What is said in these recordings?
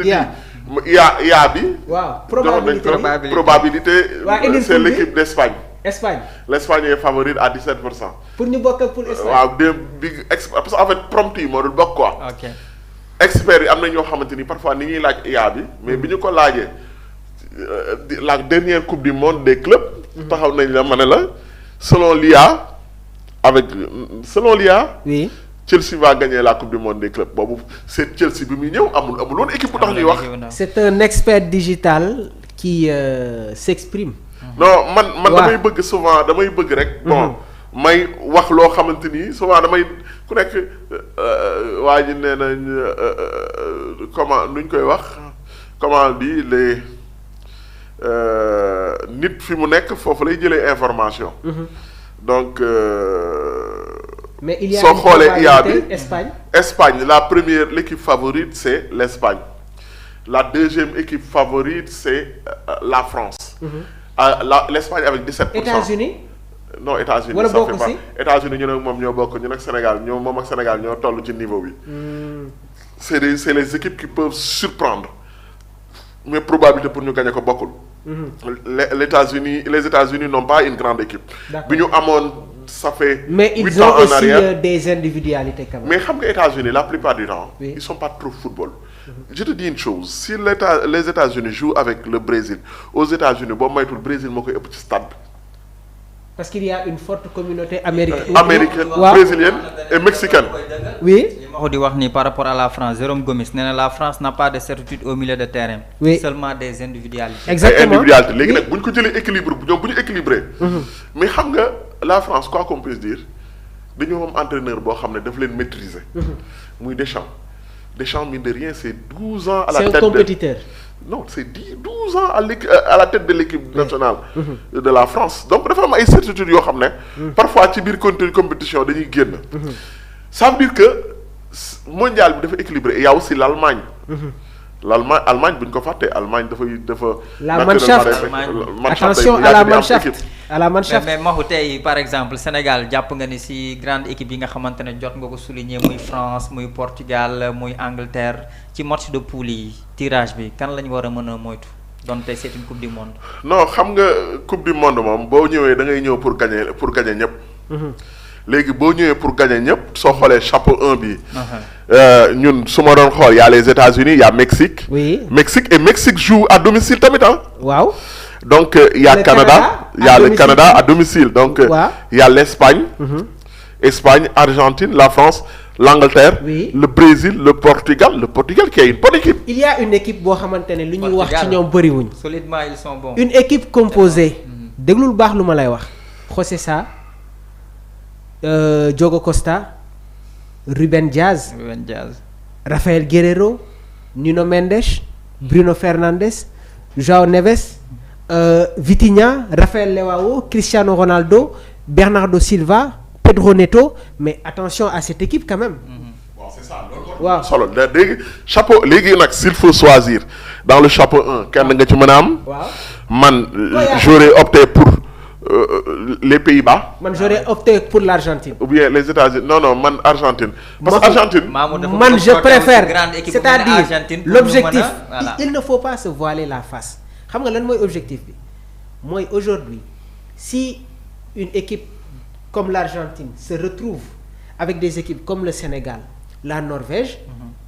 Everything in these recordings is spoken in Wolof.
yaa bi. waaw probabilité c'est l'équipe d'Espagne. l'Espagne est favorite à 17%. pour ñu bokk ak pour Espagne. waaw parce que en fait prompt yi moo dul bokk quoi. ok experts yi am na ñoo xamante ni parfois ni ñuy laaj yaa bi mais bi ñu ko laajee la dernière coupe du monde des clubs. taxaw nañ la ma ne la selon l'IA oui. Chelsea va gagner la coupe du monde des clubs boobu c'est Chelsea bi muy ñëw amul woon équipe bu tax ñuy wax. c'est un expert digital qui s'exprime. non man damay bëgg souvent damay bëgg rek. bon may wax loo xamante ni souvent damay ku nekk waa ji nee nañ comment nuñ koy wax comment on dit les nit fi mu nekk foofu lay jëlee information. donc. mais il y a soo xoolee IA bi Espagne l'équipe favorite c'est l'Espagne la deuxième équipe favorite c'est la France. l'Espagne avec 17%. États-Unis non États-Unis wala ça fait bokk pas si États-Unis ñu ne moom ñoo bokk ñu nag Sénégal moom ak Sénégal ñoo toll ci niveau bi. c'est les équipes qui peuvent surprendre mais probabilité pour ñu gagner ko bokkul. les États-Unis n'ont pas une grande équipe. bi ñu amoon ça fait. mais ils 8 ont ans en aussi arrière. des individualités quand même. mais xam nga États-Unis la plupart du temps. Oui. ils sont pas trop football. je te dis une chose si les États-Unis jouent avec le Brésil aux États-Unis boo moytul Brésil moo koy ëpp ci stade bi. parce qu'il y a une forte communauté américaine. brésilienne et mexicaine. oui. ma di wax ni par rapport à la France Jérôme Gomis nee na la France n'a pas de certitude au milieu de terrain. Oui. seulement des individualités. exactement ay individualité léegi nag bu ñu ko jëlee équilibre ñoom bu ñu équilibré. mais xam nga la France quoi qu'on puisse dire dañoo am entraîneur boo xam ne daf leen maîtriser. muy Deschamps mine de rien c'est 12 ans. à la tête c'est un compétiteur. non c'est 12 ans à la tête de l'équipe nationale. de la France donc dafa am ay certitudes yoo xam ne. parfois ci biir compétition dañuy génn. ça veut dire que mondial bi dafa équilibré et y a aussi l'Allemagne. Allemagne bu ñu ko fàttee Allemagne dafa. la Mannschaft attention à la Mannschaft. mais Mahou tey par exemple Sénégal jàpp nga ni ci grande équipe yi nga xamante ne jot nga ko souligner muy France muy Portugal muy Angleterre ci match de poule yi tirage bi kan la ñu war a mën a moytu donte c'est une coupe du monde. non xam nga coupe du monde moom boo ñëwee da ngay ñëw pour gagner ñëpp. léegi boo ñëwee pour gagner ñëpp soo xoolee chapeau 1 bi. ñun su ma doon xool y a les États-Unis y a Mexique. oui Mexique joue à domicile tamit ah. waaw. donc y a le Canada à domicile donc. y a l'Espagne. Espagne Argentine la France l'Angleterre. Oui. le Brésil le Portugal qui est une bonne équipe. il y a une équipe boo xamante ne lu ñuy wax ci ñoom bëriwuñ. solidement ils sont bons. une équipe composée. déglul baax lu ma lay wax. José Sa. Diogo Costa. Ruben Diaz. Rafael Guerreiro. Nuno Mendes. Bruno Fernandes. João Neves. Vitinha. Rafael Leao. Cristiano Ronaldo. Bernardo Silva. Pedro Neto mais attention à cette équipe quand même. Bon, c'est ça loolu. waaw solo léegi chapeau léegi nag s'il faut choisir dans le chapeau 1 kenn nga ci mën a am. waaw man j'aurais opté pour les Pays-Bas. man j'aurais opté pour l'Argentine. ou bien les États-Unis non man Argentine. parce que Argentine. man je préfère c'est-à-dire l'objectif il ne faut pas se voiler la face xam nga lan mooy objectif bi mooy aujourd'hui si une équipe comme l'Argentine se retrouve avec des équipes comme le Sénégal la Norvège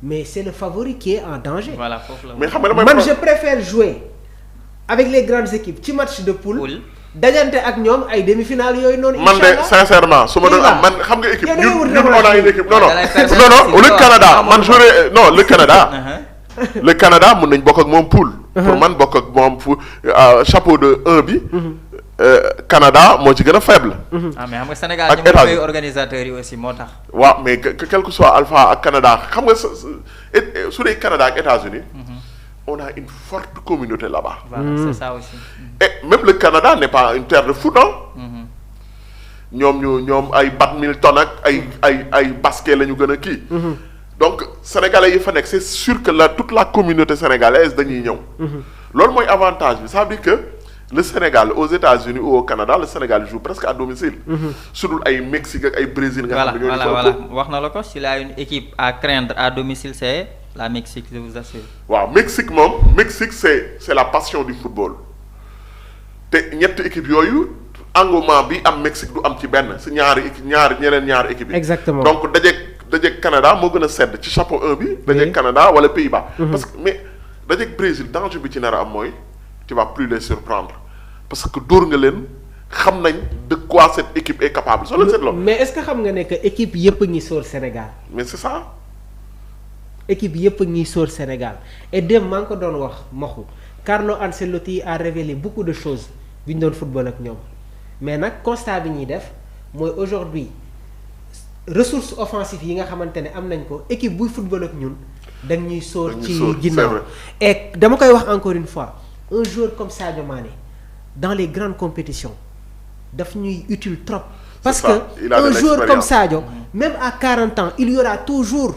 mais c'est le favori qui est en danger. voilà foofu la mais xam nga man je préfère jouer avec les grandes équipes ci match de poule. dajante ak ñoom ay demi-finale yooyu noonu. man de sincèrement su ma doon am man xam nga équipe ñun on a une équipe non le Canada man j'aurais non le Canada. le Canada mën nañ bokk ak moom poule. pour man bokk ak moom chapeau de 1 bi. Canada moo ci gën a faible. mais xam nga Sénégal ñoom ñooy organisateurs yi aussi moo tax. waaw mais quel que soit Alpha ak Canada xam nga su dee Canada ak États-Unis on a une forte communauté là-bas. Voilà, c'est ça aussi. Et même le Canada n'est pas une terre de foot hein. ñoom ay badminton ak ay basket la ñu gën a kii. donc sénégalais yi fa nekk c'est sûr que toute la communauté sénégalaise dañuy ñëw. loolu mooy avantage bi ça veut dire que. le Sénégal aux États-Unis ou au Canada le Sénégal joue presque à domicile. su dul ay Mexique ak ay Brésil. nga xam ne ñoo voilà wax na la ko s'il a une équipe à craindre à domicile c'est la Mexique je vous assure. waaw Mexique c'est la passion du football te ñetti équipe yooyu engouement bi am Mexique du am ci benn si ñaari équipe yi. exactement donc dajeeg Canada moo gën a sedd ci chapeau 1 bi. dajeeg Canada wala Pays-Bas. parce que mais dajeeg Brésil danger bi ci nar a am mooy tu vas plus les surprendre parce que dóor nga leen xam nañ de quoi cette équipe est capable. soo leen seetloo mais est-ce que xam nga ne que équipe yëpp a ngi sóor Sénégal. mais c'est ça. équipe yëpp a ngi sóor Sénégal et dem maa ngi ko doon wax maxu Carlo Ancelotti a révélé beaucoup de choses bi ñu doon football ak ñoom mais nag constat bi ñuy def mooy aujourd'hui ressources offensives yi nga xamante ne am nañ ko équipe buy football ak ñun dañ ñuy sóor ci ginnaaw et dama koy wax encore une fois un joueur comme Sadio Mané dans les grandes compétitions daf ñuy utile trop parce que un joueur comme Sadio même à 40 ans il y aura toujours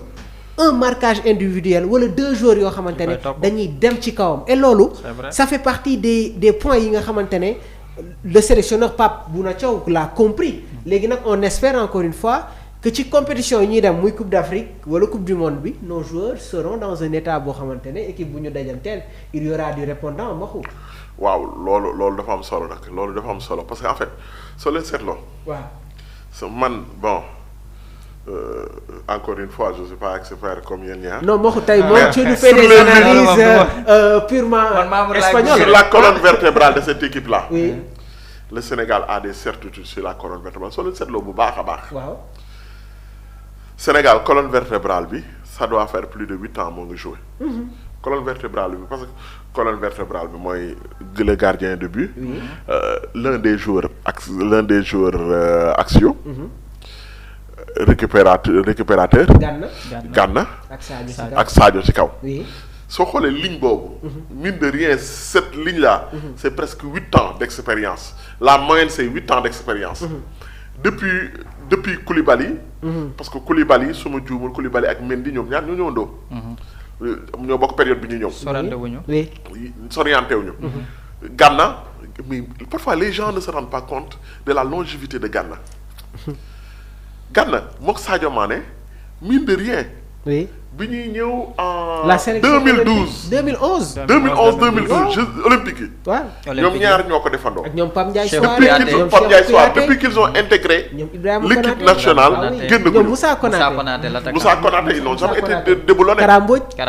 un marquage individuel wala 2 joueurs yoo xamante ne dañuy dem ci kawam et loolu ça fait partie des points yi nga xamante ne le sélectionneur Pape Bouna Thiaw l'a compris léegi nag on espère encore une fois que ci compétition yi ñuy dem muy Coupe d'Afrique wala Coupe du Monde bi nos joueurs seront dans un état boo xamante ne équipe bu ñu dajanteel il y aura du répondant maxu waaw loolu dafa am solo nag loolu dafa am solo parce que en fait soo leen seetloo waaw man bon encore une fois je ne suis pas expert comme yéen ñaar. non Mokhou tey moom tu nous fais des analyses purement espagnoles. sur la colonne vertébrale de cette équipe là. oui le Sénégal a des certitudes sur la colonne vertébrale soo leen seetloo bu baax a baax. waaw Sénégal colonne vertébrale bi ça doit faire plus de 8 ans moo ngi joué. colonne vertébrale bi parce que colonne vertébrale bi mooy le gardien de but. l'un des joueurs axiaux. récupérateur Gana ak Sadio ci kaw soo xoolee ligne boobu mine de rien cette ligne là c'est presque 8 ans d'expérience la moyenne c'est 8 ans d'expérience depuis Koulibaly parce que Koulibaly su ma juumul Koulibaly ak Mendy ñoom ñaar ñoo ñëwandoo ñoo bokk période bi ñu ñëw soriante wuñu Gana mais parfois les gens ne se rendent pas compte de la longévité de Gana Gana mook Sadio Mané mine de rien. oui bi ñuy ñëw en. la sélection 2012 2011 Jeux olympiques yi. waaw ñoom ñaar ñoo ko defandoo. ak ñoom Pape Ndiaye Soir depuis qu'ils ont intégré. l'équipe nationale génn ko. ñoom Moussa Konaté ils n'ont jamais été déboulonnés. Kara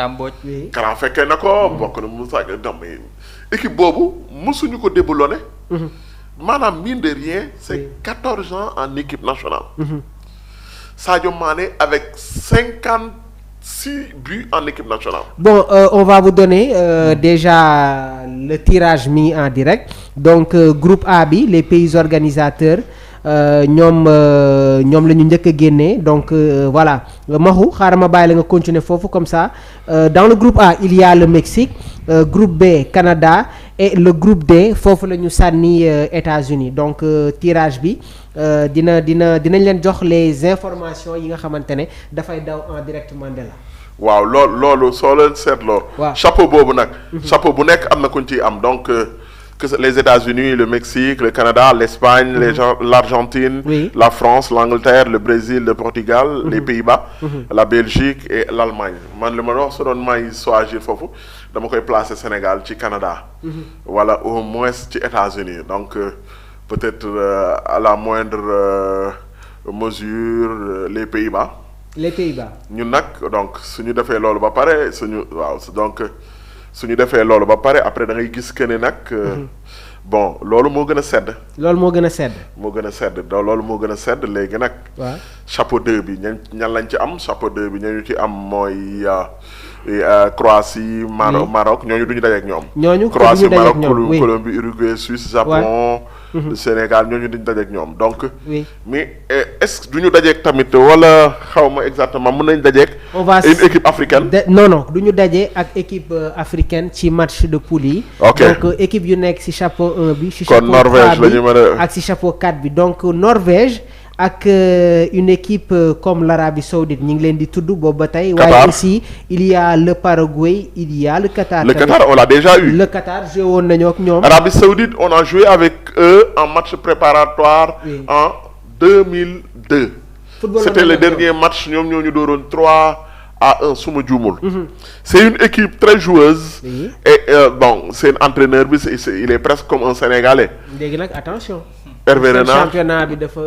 Mbodj. Kara fekkee na ko bokk na Moussa mais équipe boobu mosuñu ko déboulonné. maanaam mine de rien c'est 14 ans en équipe nationale. Sadio Mané avec 56 buts en équipe nationale. Bon, on va vous donner déjà le tirage mis en direct. Donc groupe A bi les pays organisateurs ñoom la ñu njëkk a génnee donc voilà Mahou xaaral ma bàyyi la nga continuer foofu comme ça dans le groupe A il y a le Mexique groupe B Canada et le groupe D foofu la ñu sànni États-Unis donc tirage bi dinañ leen jox les informations yi nga xamante ne dafay daw en direct Mandela. waaw loolu soo leen seetloo. waaw chapeau boobu nag. chapeau bu nekk am na ku ñu ciy am donc. que les États-Unis, le Mexique, le Canada, l'Espagne, l'Argentine, la France, l'Angleterre, le Brésil, le Portugal, les Pays-Bas, la Belgique et l'Allemagne. Man li ma wax su doon may choisir foofu dama koy placer Sénégal ci Canada. wala au moins ci États-Unis donc peut-être à la moindre mesure les Pays-Bas. les Pays-Bas. ñun nag donc suñu defee loolu ba pare suñu defee loolu ba pare après da ngay gis que ne nag bon loolu moo gën a sedd. loolu moo gën a sedd. loolu moo gën a sedd léegi nag. waaw chapeau 2 bi ñan lañ ci am chapeau 2 bi ñooñu ci am mooy Croatie. Maroc ñooñu du ñu dajeek ñoom. ñooñu Croatie Maroc Colombie Uruguay Suisse Japon. Sénégal ñooñu duñu dajeek ñoom donc. mais est-ce que du ñu dajeek tamit wala xaw ma exactement mën nañ dajeek. une équipe africaine. non du ñu daje ak équipe africaine ci match de poule yi. donc équipe yu nekk ci chapeau 1 bi. ci chapeau 3 bi ak ci chapeau 4 bi donc Norvège. ak une équipe comme l'Arabie Saoudite ñu ngi leen di tudd boobu ba tey. waaye aussi il y a le Paraguay il y a le Qatar. le Qatar on l'a déjà eu. le Qatar joué woon nañoo ak ñoom. Arabie Saoudite on a joué avec eux en match préparatoire. en 2002. C'était le dernier match ñoom ñoo ñu dooroon 3 à 1 suma juumul. C'est une équipe très joueuse. Oui. Et bon seen entraîneur bi il est presque comme un Sénégalais. léegi nag attention. Hervé Renard championnat bi dafa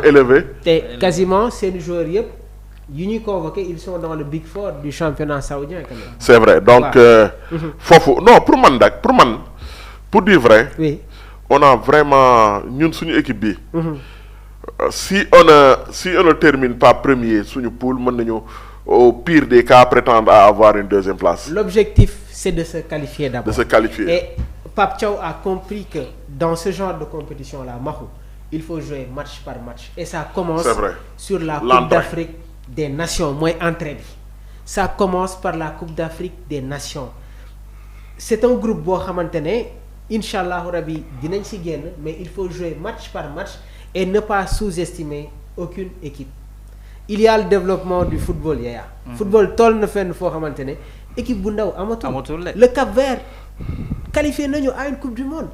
élevé. te quasiment seen joueurs yëpp yu ñuy convoqué ils sont dans le big four du championnat saoudien quand même. C'est vrai donc foofu non pour man pour dire vrai. oui on a vraiment ñun suñu équipe bi. si on ne termine pas premier suñu poule mën nañu au pire des cas prétendre à avoir une deuxième place. L'objectif c'est de se qualifier d'abord. De se qualifier. Et Pape Thiaw a compris que dans ce genre de compétition là Mahou il faut jouer match par match et ça commence sur la Coupe d'Afrique des Nations mooy entrée bi ça commence par la Coupe d'Afrique des Nations c'est un groupe boo xamante ne incha allahu rabi dinañ ci génn mais il faut jouer match par match et ne pas sous-estimer aucune équipe il y a le développement du football Yaya. Football toll na fenn foo xamante ne équipe bu ndaw amatul. Le Cap-Vert qualifié nañu à une coupe du monde.